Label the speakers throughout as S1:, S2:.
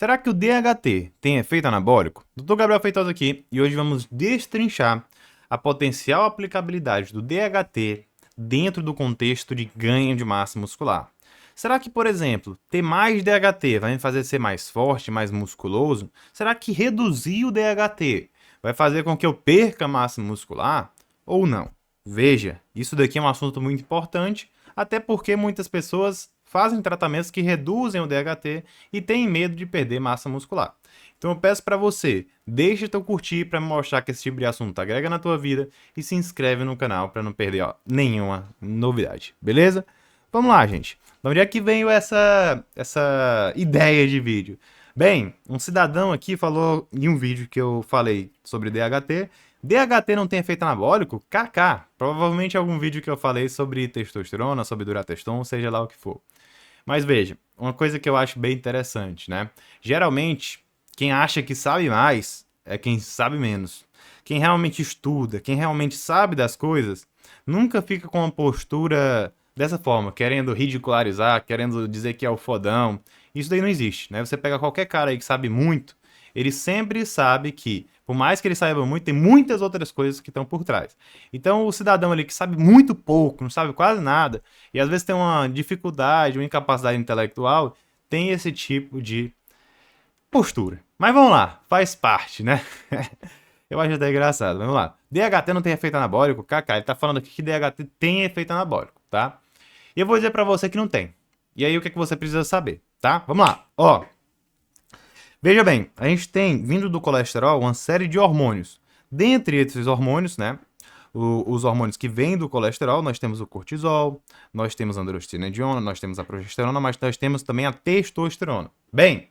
S1: Será que o DHT tem efeito anabólico? Dr. Gabriel Feitosa aqui e hoje vamos destrinchar a potencial aplicabilidade do DHT dentro do contexto de ganho de massa muscular. Será que, por exemplo, ter mais DHT vai me fazer ser mais forte, mais musculoso? Será que reduzir o DHT vai fazer com que eu perca massa muscular ou não? Veja, isso daqui é um assunto muito importante, até porque muitas pessoas fazem tratamentos que reduzem o DHT e têm medo de perder massa muscular. Então eu peço para você, deixa teu curtir para mostrar que esse tipo de assunto agrega na tua vida e se inscreve no canal para não perder nenhuma novidade, beleza? Vamos lá, gente. De onde é que veio essa ideia de vídeo? Bem, um cidadão aqui falou em um vídeo que eu falei sobre DHT. DHT não tem efeito anabólico? KK. Provavelmente algum vídeo que eu falei sobre testosterona, sobre durateston, seja lá o que for. Mas veja, uma coisa que eu acho bem interessante, né? Geralmente, quem acha que sabe mais é quem sabe menos. Quem realmente estuda, quem realmente sabe das coisas, nunca fica com uma postura dessa forma, querendo ridicularizar, querendo dizer que é o fodão. Isso daí não existe, né? Você pega qualquer cara aí que sabe muito, ele sempre sabe que, por mais que ele saiba muito, tem muitas outras coisas que estão por trás. Então, o cidadão ali que sabe muito pouco, não sabe quase nada, e às vezes tem uma dificuldade, uma incapacidade intelectual, tem esse tipo de postura. Mas vamos lá, faz parte, né? Eu acho até engraçado. Vamos lá. DHT não tem efeito anabólico? Kaká, ele tá falando aqui que DHT tem efeito anabólico, tá? E eu vou dizer pra você que não tem. E aí, o que é que você precisa saber, tá? Vamos lá. Ó, veja bem, a gente tem, vindo do colesterol, uma série de hormônios. Dentre esses hormônios, né? Os hormônios que vêm do colesterol, nós temos o cortisol, nós temos a androstenediona, nós temos a progesterona, mas nós temos também a testosterona. Bem,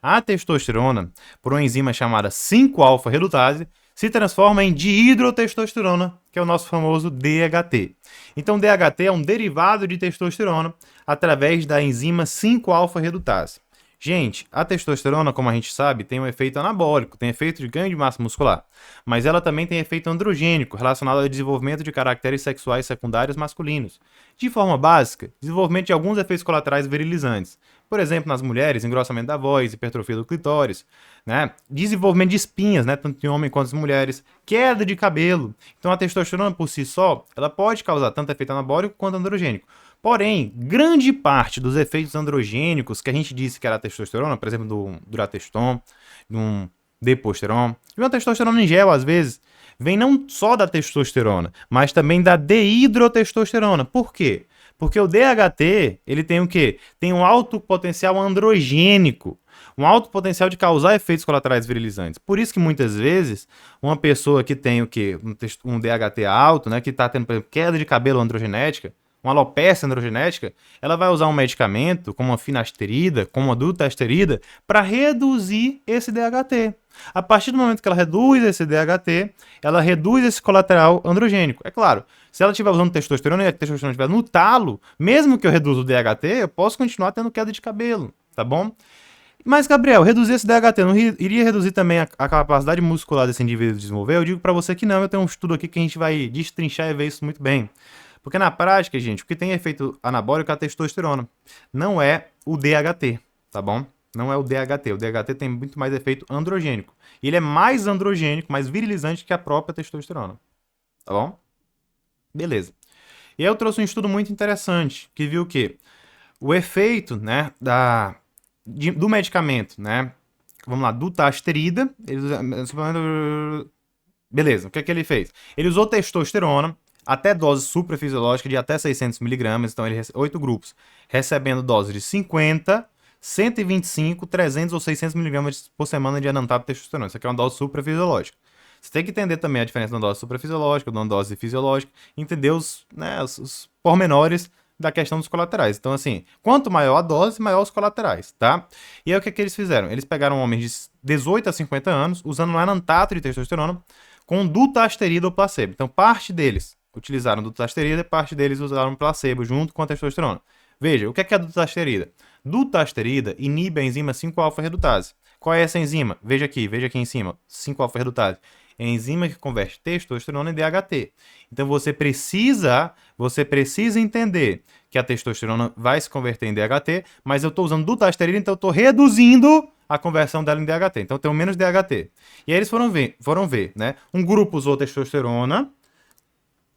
S1: a testosterona, por uma enzima chamada 5-alfa-redutase, se transforma em dihidrotestosterona, que é o nosso famoso DHT. Então, DHT é um derivado de testosterona através da enzima 5-alfa-redutase. Gente, a testosterona, como a gente sabe, tem um efeito anabólico, tem efeito de ganho de massa muscular, mas ela também tem efeito androgênico, relacionado ao desenvolvimento de caracteres sexuais secundários masculinos. De forma básica, desenvolvimento de alguns efeitos colaterais virilizantes. Por exemplo, nas mulheres, engrossamento da voz, hipertrofia do clitóris, né? Desenvolvimento de espinhas, né? Tanto em homens quanto em mulheres, queda de cabelo. Então a testosterona por si só, ela pode causar tanto efeito anabólico quanto androgênico. Porém, grande parte dos efeitos androgênicos que a gente disse que era a testosterona, por exemplo, do durateston, do deposteron, e uma testosterona em gel, às vezes, vem não só da testosterona, mas também da dehidrotestosterona. Por quê? Porque o DHT, ele tem o quê? Tem um alto potencial androgênico, um alto potencial de causar efeitos colaterais virilizantes. Por isso que muitas vezes uma pessoa que tem o quê? Um DHT alto, né, que está tendo, por exemplo, queda de cabelo androgenética, uma alopecia androgenética, ela vai usar um medicamento como a finasterida, como a dutasterida, para reduzir esse DHT. A partir do momento que ela reduz esse DHT, ela reduz esse colateral androgênico. É claro, se ela estiver usando testosterona e a testosterona estiver no talo, mesmo que eu reduza o DHT, eu posso continuar tendo queda de cabelo, tá bom? Mas, Gabriel, reduzir esse DHT não iria reduzir também a capacidade muscular desse indivíduo de desenvolver? Eu digo para você que não, eu tenho um estudo aqui que a gente vai destrinchar e ver isso muito bem. Porque na prática, gente, o que tem efeito anabólico é a testosterona. Não é o DHT, tá bom? Não é o DHT. O DHT tem muito mais efeito androgênico. E ele é mais androgênico, mais virilizante que a própria testosterona. Tá bom? Beleza. E aí eu trouxe um estudo muito interessante, que viu o quê? O efeito, né, do medicamento, né? Vamos lá, dutasterida. Beleza, o que é que ele fez? Ele usou testosterona, até dose suprafisiológica de até 600 miligramas, então ele 8 grupos, recebendo dose de 50, 125, 300 ou 600 miligramas por semana de anantado de testosterona. Isso aqui é uma dose suprafisiológica. Você tem que entender também a diferença da dose suprafisiológica, da dose fisiológica, entender os pormenores da questão dos colaterais. Então, assim, quanto maior a dose, maior os colaterais, tá? E aí o que é que eles fizeram? Eles pegaram homens de 18 a 50 anos, usando anantato de testosterona, com dutasterida ou placebo. Então, parte deles utilizaram dutasterida e parte deles usaram placebo junto com a testosterona. Veja, o que é a dutasterida? Dutasterida inibe a enzima 5-alfa-redutase. Qual é essa enzima? Veja aqui em cima, 5-alfa-redutase. É a enzima que converte testosterona em DHT. Então você precisa entender que a testosterona vai se converter em DHT, mas eu estou usando dutasterida, então eu estou reduzindo a conversão dela em DHT. Então eu tenho menos DHT. E aí eles foram ver, né? Um grupo usou testosterona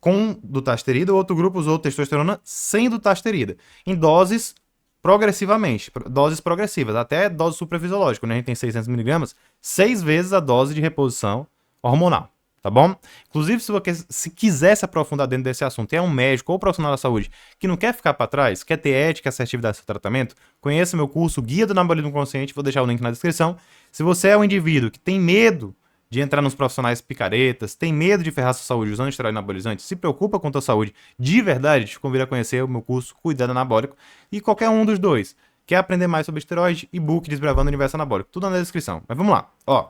S1: com dutasterida, o outro grupo usou testosterona sem dutasterida, em doses progressivamente, doses progressivas, até dose suprafisiológica, né? A gente tem 600 miligramas, 6 vezes a dose de reposição hormonal, tá bom? Inclusive, se quiser se aprofundar dentro desse assunto, é um médico ou profissional da saúde que não quer ficar para trás, quer ter ética e assertividade no tratamento, conheça meu curso Guia do Anabolismo Consciente, vou deixar o link na descrição. Se você é um indivíduo que tem medo de entrar nos profissionais picaretas, tem medo de ferrar sua saúde usando esteroide anabolizante, se preocupa com a tua saúde de verdade, te convido a conhecer o meu curso Cuidado Anabólico e qualquer um dos dois. Quer aprender mais sobre esteroide? E-book Desbravando o Universo Anabólico. Tudo na descrição. Mas vamos lá. Ó.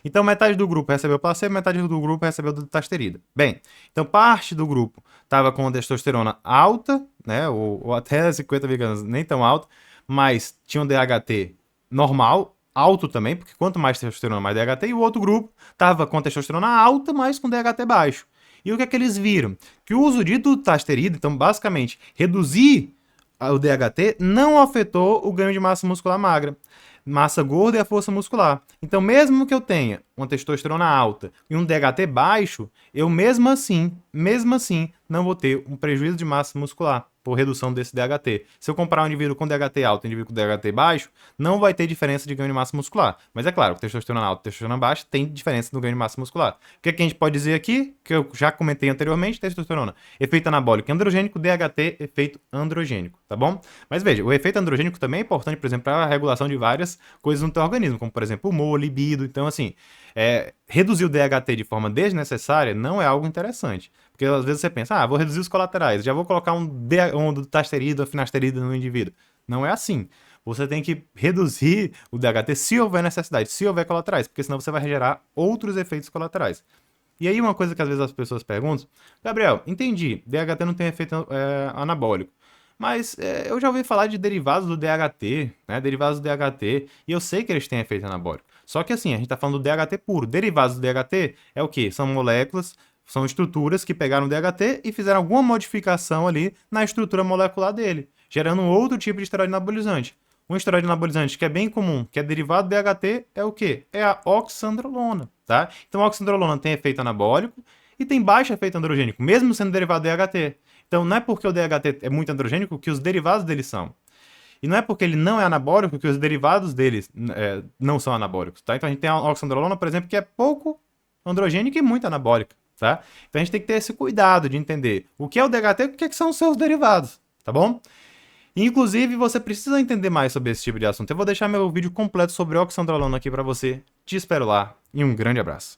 S1: Então, metade do grupo recebeu placebo, metade do grupo recebeu dutasterida. Bem, então parte do grupo estava com testosterona alta, né, ou até 50 miligramas, nem tão alta, mas tinha um DHT normal, alto também, porque quanto mais testosterona, mais DHT, e o outro grupo estava com testosterona alta, mas com DHT baixo. E o que é que eles viram? Que o uso de dutasterida, então basicamente reduzir o DHT, não afetou o ganho de massa muscular magra, massa gorda e a força muscular. Então, mesmo que eu tenha uma testosterona alta e um DHT baixo, eu mesmo assim, não vou ter um prejuízo de massa muscular por redução desse DHT. Se eu comparar um indivíduo com DHT alto e um indivíduo com DHT baixo, não vai ter diferença de ganho de massa muscular. Mas é claro, testosterona alta e testosterona baixa tem diferença no ganho de massa muscular. O que, é que a gente pode dizer aqui, que eu já comentei anteriormente, testosterona, efeito anabólico androgênico, DHT, efeito androgênico, tá bom? Mas veja, o efeito androgênico também é importante, por exemplo, para a regulação de várias coisas no teu organismo, como por exemplo, humor, libido. Então, assim, reduzir o DHT de forma desnecessária não é algo interessante. Porque às vezes você pensa, vou reduzir os colaterais, já vou colocar um dutasterida ou finasterida no indivíduo. Não é assim. Você tem que reduzir o DHT se houver necessidade, se houver colaterais, porque senão você vai gerar outros efeitos colaterais. E aí uma coisa que às vezes as pessoas perguntam, Gabriel, entendi, DHT não tem efeito anabólico. Mas eu já ouvi falar de derivados do DHT, né? Derivados do DHT, e eu sei que eles têm efeito anabólico. Só que assim, a gente está falando do DHT puro. Derivados do DHT é o quê? São moléculas, são estruturas que pegaram o DHT e fizeram alguma modificação ali na estrutura molecular dele, gerando um outro tipo de esteroide anabolizante. Um esteroide anabolizante que é bem comum, que é derivado do DHT, é o quê? É a oxandrolona, tá? Então a oxandrolona tem efeito anabólico e tem baixo efeito androgênico, mesmo sendo derivado do DHT. Então não é porque o DHT é muito androgênico que os derivados dele são. E não é porque ele não é anabólico que os derivados dele não são anabólicos, tá? Então a gente tem a oxandrolona, por exemplo, que é pouco androgênica e muito anabólica, tá? Então a gente tem que ter esse cuidado de entender o que é o DHT e o que são os seus derivados, tá bom? Inclusive, você precisa entender mais sobre esse tipo de assunto. Eu vou deixar meu vídeo completo sobre oxandrolona aqui para você. Te espero lá e um grande abraço.